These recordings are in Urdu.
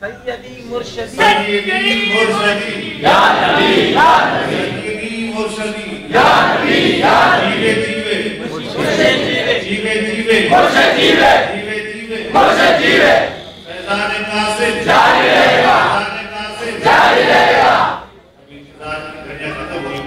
سیدی مرشدی سیدی مرشدی یا نبی یا نبی سیدی مرشدی یا نبی یا جیوے جیوے مرشد جیوے جیوے جیوے مرشد جیوے جیوے جیوے مرشد جیوے فیضان قاسم جاری رہے گا فیضان قاسم جاری رہے گا ابھی انتظار کی گھڑیاں ختم ہوئی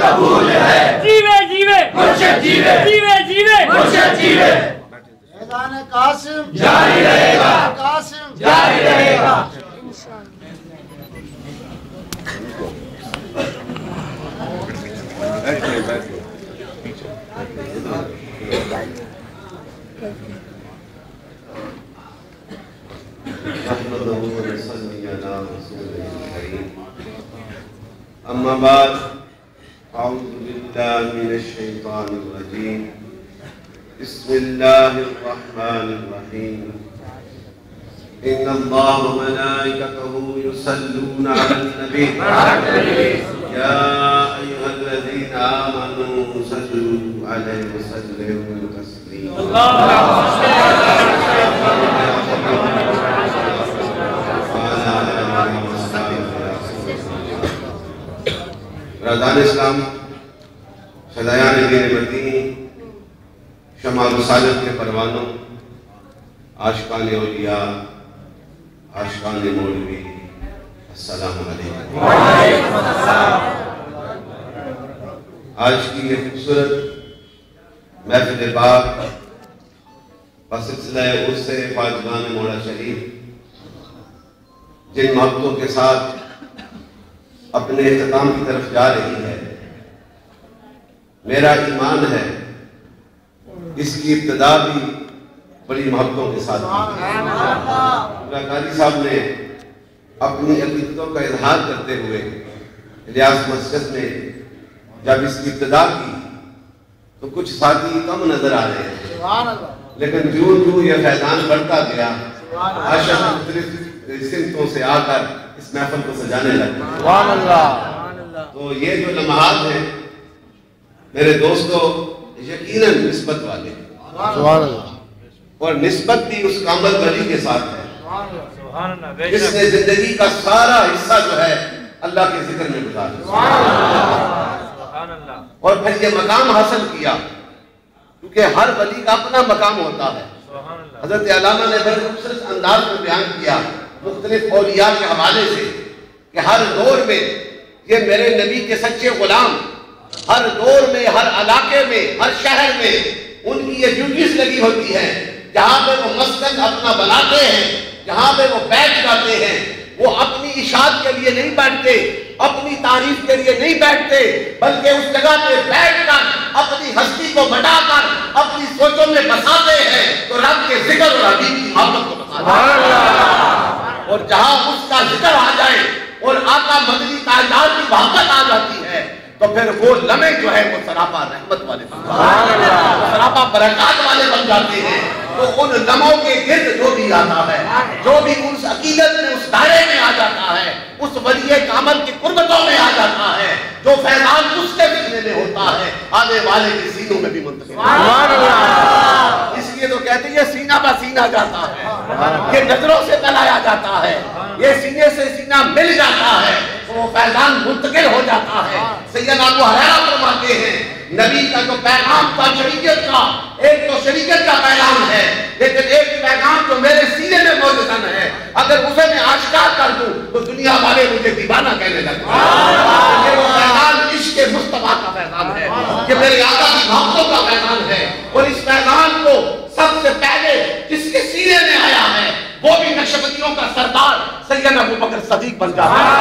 قبول ہے جیوے جیوے مرشد جیوے جیوے جیوے مرشد جیوے فیضان قاسم جاری رہے گا قاسم جاری رہے گا اما بعد اعوذ باللہ من الشیطان الرجیم بسم اللہ الرحمن الرحیم ان اللہ وملائکته یصلون علی النبی یا ایہا الذین آمنوا صلوا علیہ وسلموا تسلیما برادران اسلام، فدایان دین مدینی، شمع رسالت کے پروانوں، عاشقان اولیاء، عاشقان مولوی، السلام علیکم۔ آج کی یہ خوبصورت محفل پاک بسلسلہ عرس خواجگان مولا شریف، جن محبتوں کے ساتھ اپنے اختتام کی طرف جا رہی ہے، میرا ایمان ہے اس کی ابتدا بھی بڑی محبتوں کے ساتھ کی ہے۔ قاری صاحب نے اپنی عقیدتوں کا اظہار کرتے ہوئے الیاس مسجد میں جب اس کی ابتدا کی تو کچھ ساتھی کم نظر آ رہے ہیں، لیکن جو یہ فیضان بڑھتا گیا، عاشق مختلف سمتوں سے آ کر اس محفل کو سجانے لگا۔ سبحان اللہ۔ تو یہ جو لمحات ہیں میرے دوستو یقیناً نسبت والے ہیں، سبحان اللہ۔ اور نسبت بھی اس کامل ولی کے ساتھ ہے سبحان اللہ جس نے زندگی کا سارا حصہ جو ہے اللہ کے ذکر میں گزارا، سبحان اللہ اور پھر یہ مقام حاصل کیا، کیونکہ ہر ولی کا اپنا مقام ہوتا ہے۔ سبحان اللہ حضرت علامہ نے بڑے خوبصورت انداز میں بیان کیا مختلف اولیاء کے حوالے سے کہ ہر دور میں یہ میرے نبی کے سچے غلام، ہر دور میں، ہر علاقے میں، ہر شہر میں ان کی یہ ڈیوٹیز لگی ہوتی ہیں، جہاں پہ وہ مسکن اپنا بناتے ہیں، جہاں پہ وہ بیٹھ جاتے ہیں، وہ اپنی اشاعت کے لیے نہیں بیٹھتے، اپنی تعریف کے لیے نہیں بیٹھتے، بلکہ اس جگہ پہ بیٹھ کر اپنی ہستی کو بٹا کر اپنی سوچوں میں بساتے ہیں تو رب کے ذکر اور حبیب کی محبت کو بساتے ہیں، اور جہاں اس کا ذکر آ جائے اور آقا مدنی تاجدار کی محبت آ جاتی ہے تو پھر وہ لمحے جو ہے وہ سراپا رحمت والے بن جاتے ہیں، سراپا برکات والے بن جاتے ہیں۔ تو ان لمحوں کے گرد جو بھی آتا ہے، جو بھی اس عقیدت میں، اس دائرے میں آ جاتا ہے، اس ولی کامل کی قربتوں میں آ جاتا ہے، جو فیضان اس کے سینے میں ہوتا ہے، آنے والے کے سینوں میں بھی منتقل ہوتا ہے۔ اس لیے تو کہتے ہیں یہ سینہ بہ سینہ جاتا ہے، یہ نظروں سے ملایا جاتا ہے، یہ سینے سے سینہ مل جاتا ہے تو وہ فیضان منتقل ہو جاتا ہے۔ سیدنا ابو ہریرہ فرماتے ہیں نبی کا جو پیغام تھا شریعت کا، ایک تو شریعت کا پیغام ہے، لیکن ایک پیغام جو میرے سینے میں موجود ہے، اگر اسے میں آشکار کر دوں تو دنیا والے مجھے دیوانہ کہنے لگتے ہیں۔ یہ وہ پیغام عشق مصطفیٰ کا پیغام ہے، یہ میرے آقا کی محبتوں کا پیغام ہے، اور اس پیغام کو سب سے پہلے جس کے سینے میں آیا ہے وہ بھی نقشبندیوں کا سردار سیدنا ابوبکر صدیق بن جاتا ہے۔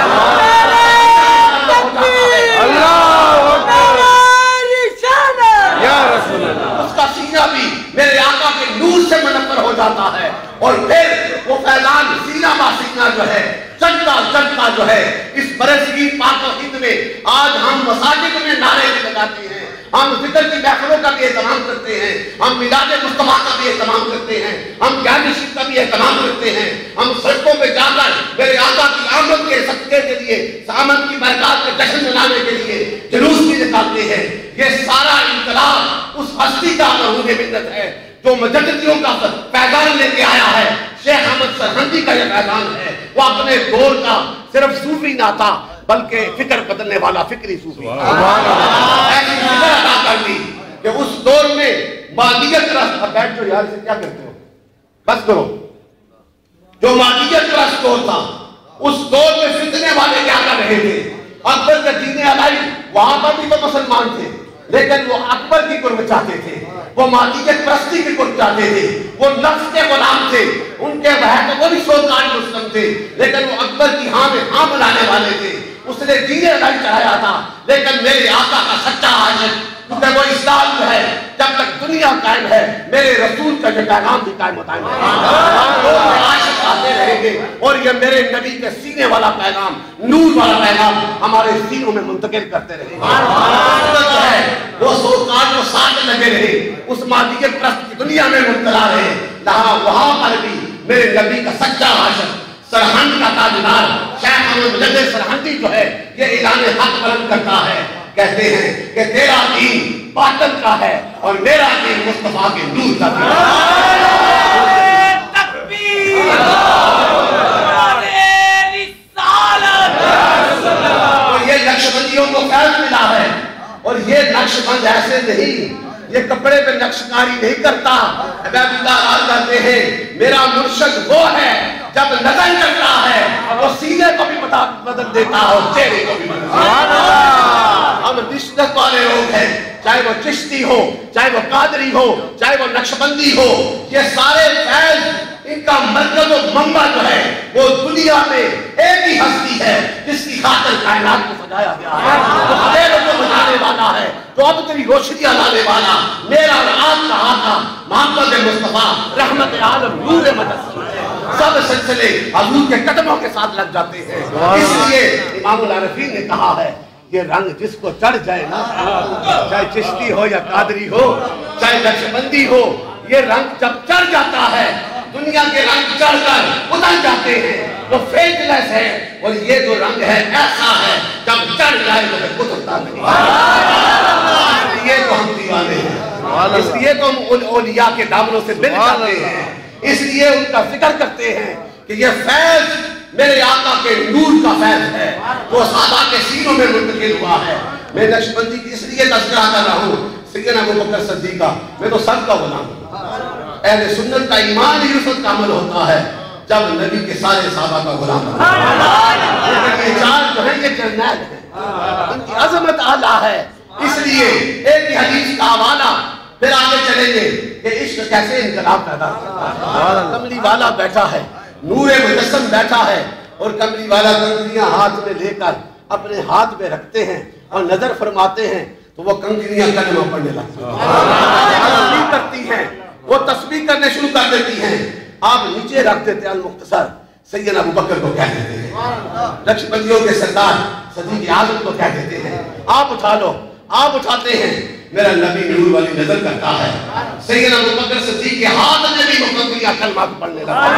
اس کا سینہ بھی میرے آقا کے نور سے منور ہو جاتا ہے اور پھر وہ فیضان سینہ با سینہ جو ہے چلتا جو ہے اس برصغیر پاک و ہند میں آج ہم مساجد میں نعرے بھی لگاتے ہیں، ہم ذکر کی محفلوں کا بھی اہتمام کرتے ہیں، ہم میلاد مصطفیٰ کا بھی اہتمام کرتے ہیں، ہم جانشین کا بھی اہتمام کرتے ہیں، ہم سڑکوں پہ جا کر میرے آقا کی آمد کے صدقے کے لیے، آمد کی برکات کے جشن منانے کے لیے جلوس بھی نکالتے ہیں۔ یہ سارا انقلاب اس ہستی کا مرہون منت ہے جو مجددیوں کا پیغام لے کے آیا ہے۔ شیخ احمد سرہندی کا یہ پیغام ہے، وہ اپنے دور کا صرف صوفی نہ تھا بلکہ فکر بدلنے والا فکری صوفی ایسی فکر عطا کر دی کہ اس دور میں مادیت پرست، بیٹھ جو یار سے کیا کرتے ہو بس کرو، جو مادیت پرست دور تھا اس دور میں فتنے والے کیا کر رہے تھے؟ اکبر کا دین الہی، وہاں پر بھی تو مسلمان تھے لیکن وہ اکبر کی قرب چاہتے تھے، وہ مادیت پرستی کی قرب چاہتے تھے، وہ نفس کے غلام تھے، ان کے وہ بھی سوکان مسلم تھے لیکن وہ اکبر کی ہاں میں ہاں بلانے والے تھے۔ اس نے دین الہی چڑھایا تھا لیکن میرے آقا کا سچا عاشق، کیونکہ وہ اسلام جو ہے جب تک دنیا قائم ہے میرے رسول کا جو پیغام بھی قائم ہوتا ہے، عاشق آتے رہیں گے اور یہ میرے نبی کے سینے والا پیغام، نور والا پیغام ہمارے سینوں میں منتقل کرتے رہیں گے۔ وہ سوکان کو ساتھ لگے رہے، اس مادیت پرست کی دنیا میں مبتلا رہے، وہاں پر بھی میرے نبی کا سچا عاشق سرہند کا تاجدار شیخ احمد مجدد سرہندی جو ہے یہ اعلان حق بلند کرتا ہے، کہتے ہیں کہ تیرا دین باطن کا ہے اور میرا دین مصطفیٰ کے نور کا تکبیر، تو یہ نقشبندیوں کو فیض ملا ہے اور یہ نقش بند ایسے نہیں، یہ کپڑے پہ نقش کاری نہیں کرتا۔ عبید اللہ آل کہتے ہیں میرا مرشد وہ ہے جب نظر کرتا ہے وہ سینے کو بھی بدل دیتا ہے اور چہرے کو بھی بدل دیتا ہے۔ ہم نشنت والے لوگ ہیں، چاہے وہ چشتی ہو، چاہے وہ قادری ہو، چاہے وہ نقشبندی ہو، یہ سارے فیض ان کا مرکز و منبع جو ہے وہ دنیا میں ایک ہی ہستی ہے جس کی خاطر کائنات کو سجایا گیا ہے، جو اندھیروں کو بجانے والا ہے، جو اب تیری روشنیاں لانے والا میرا اور آپ کا آقا محمد مصطفیٰ رحمت عالم نور مجسم ہے۔ سب سلسلے حضور کے قدموں کے ساتھ لگ جاتے ہیں، اس لیے امام العارفین نے کہا ہے یہ رنگ جس کو چڑھ جائے نا، چاہے چشتی ہو یا قادری ہو، چاہے نقشبندی ہو، یہ رنگ جب چڑھ جاتا ہے دنیا کے رنگ چڑھ کر اتر جاتے ہیں، وہ فیکنس ہے، اور یہ جو رنگ ہے ایسا ہے جب چڑھ جائے تو پھر اترتا نہیں۔ اس لیے تو ہم دیوانے ہیں، اس لیے تو ہم اولیاء کے دامنوں سے مل جاتے ہیں، اس لیے ان کا ذکر کرتے ہیں کہ یہ فیض میرے آقا کے نور کا فیض ہے وہ صحابہ کے سینوں میں منتقل ہوا ہے۔ میں نقشبندی کی اس لیے تذکرہ کر رہا ہوں سیدنا ابوبکر صدیق کا، میں تو سب کا غلام ہوں۔ اہل سنت کا ایمان ہی اس وقت کامل ہوتا ہے جب نبی کے سارے صحابہ کا غلام ہوتا ہے۔ لیکن یہ چار جو ہیں یہ جرنیل ہیں، ان کی عظمت اعلیٰ ہے، اس لیے ایک ہی حدیث کا حوالہ پھر آگے چلیں گے کہ عشق کیسے انقلاب پیدا کرتا ہے۔ کملی والا بیٹھا ہے، نور مجسم بیٹھا ہے اور کملی والا کنگریاں ہاتھ میں لے کر اپنے ہاتھ میں رکھتے ہیں اور نظر فرماتے ہیں تو وہ کنگریاں کلمہ پڑھنے لگتی ہیں، تسبیح کرتی ہیں، وہ تسبیح کرنے شروع کر دیتی ہیں۔ آپ نیچے رکھ دیتے ہیں المختصر سیدنا ابوبکر کو کہہ دیتے ہیں، نقشبندیوں کے سردار صدیق اعظم کو کہہ دیتے ہیں، آپ اٹھا لو، آپ اٹھاتے ہیں، میرا نبی نور والی نظر کرتا ہے، سیدنا ابوبکر صدیق کے ہاتھ میں بھی مقدریہ کلمات پڑھنے لگتا ہے،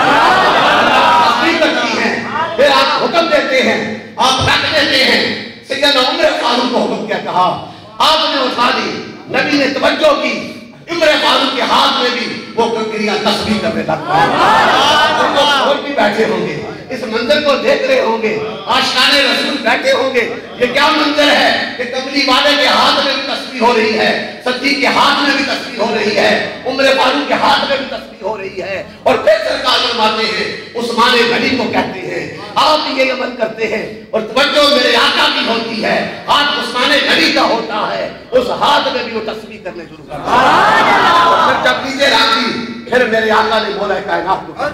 تسبیح کرتی ہیں، پھر آپ حکم دیتے ہیں، آپ رکھ دیتے ہیں۔ سیدنا عمر فاروق کو حکم کیا کہا، آپ نے اٹھا دی، نبی نے توجہ کی، عمر فاروق کے ہاتھ میں بھی وہ کنگریاں تسبیح کرنے لگتا ہے۔ اور بھی بیٹھے ہوں گے اس منظر کو دیکھ رہے ہوں گے، عاشقان رسول بیٹھے ہوں گے، یہ کیا منظر ہے کہ کملی والے کے ہاتھ میں بھی تسبیح ہو رہی ہے، صدیق کے ہاتھ میں بھی تسبیح ہو رہی ہے، عمر فاروق کے ہاتھ میں بھی تسبیح ہو رہی ہے، اور پھر سرکار فرماتے ہیں عثمان غنی کو کہتے ہیں آپ بھی یہ عمل کرتے ہیں، اور توجہ میرے آقا کی ہوتی ہے، ہاتھ عثمان غنی کا ہوتا ہے، اس ہاتھ میں بھی وہ تسبیح کرنے شروع کرتا ہے، اور پھر جب نیچے راکی پھر میرے آقا نے مولا کائنات کو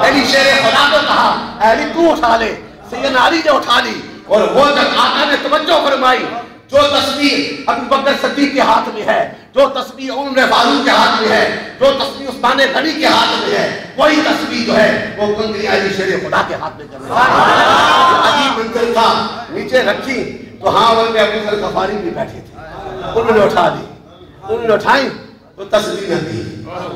علی شیر خدا کو کہا علی تو اٹھا لے، سیدنا علی نے اٹھا لی، اور وہ جب آقا نے توجہ فرمائی جو تسبیح ابو بکر صدیق کے ہاتھ میں ہے، جو تسبیح عمر فاروق کے ہاتھ میں ہے، جو تسبیح عثمان غنی کے ہاتھ میں ہے، وہی تسبیح جو ہے وہ کنگری علی شیر خدا کے ہاتھ میں چل رہا ہے۔ عجیب منظر تھا، نیچے رکھی تو ہاں وہ میں ابو ذر غفاری بھی بیٹھے تھے، انہوں نے اٹھا دی، انہوں نے اٹھائی تو تسبیح نہ دی،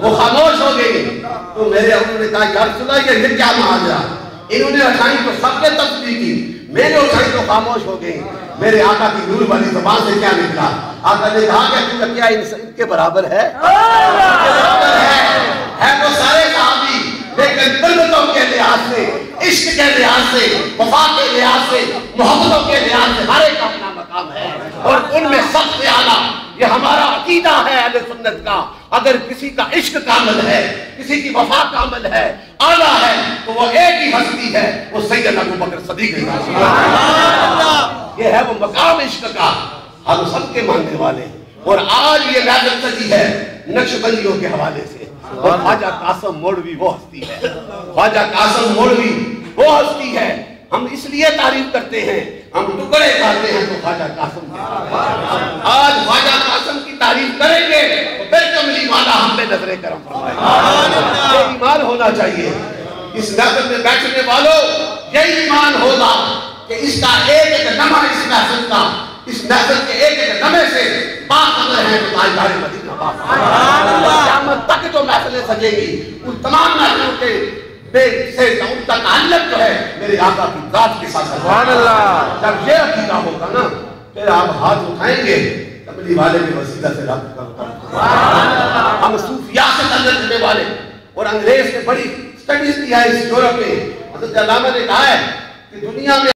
وہ خاموش ہو گئی۔ تو میرے انہوں نے کہا یا رسول اللہ یہ کیا معاجرہ، انہوں نے اٹھائی تو سب نے تسبیح کی، میں نے اٹھائی تو خاموش ہو گئی۔ میرے آقا کی نور والی زبان سے کیا نکلا؟ آقا نے کہا کہ تو کیا ان کے برابر ہے؟ ہے وہ سارے صحابی، لیکن قربتوں کے لحاظ سے، عشق کے لحاظ سے، وفا کے لحاظ سے، محبتوں کے لحاظ سے ہر ایک اپنا مقام ہے، اور ان میں سب سے اعلیٰ یہ ہمارا عقیدہ ہے اہل سنت کا، اگر کسی کا عشق کامل ہے، کسی کی وفا کامل ہے، اعلیٰ ہے، تو وہ ایک ہی ہستی ہے، وہ سیدنا ابو بکر صدیق ہے۔ یہ ہے وہ مقام عشق کا، ہم سب کے ماننے والے، اور آج یہ محفل سجی ہے نقش بندیوں کے حوالے سے، اور خواجہ قاسم مولوی وہ ہستی ہے، خواجہ قاسم مولوی وہ ہستی ہے، ہم اس لیے تعریف کرتے ہیں، ہم ٹکڑے کھاتے ہیں تو خواجہ قاسم کی، آج خواجہ قاسم کی تعریف کریں گے تو پھر کملی والا ہم پہ نظر کرم فرمائے۔ یہ ایمان ہونا چاہیے اس محفل میں بیٹھنے والوں، یہی ایمان ہوگا کہ اس کا ایک ایک نمہ اس محفل کا، اس محفل کے ایک ایک نمے سے باخبر ہے تو تاجدار مدینہ باخبر، اور قیامت تک جو محفلیں سجیں گی ان تمام محفلوں کے سے ان کا تعلق جو ہے میرے آقا کی ذات کے ساتھ ہے۔ جب یہ عقیدہ ہوگا نا پھر آپ ہاتھ اٹھائیں گے کملی والے کے وسیلہ سے رب کرتا۔ ہم صوفیاء سے تعلق کرنے والے، اور انگریز نے بڑی اسٹڈیز کیا ہے اس یورپ میں، حضرت علامہ نے کہا ہے کہ دنیا میں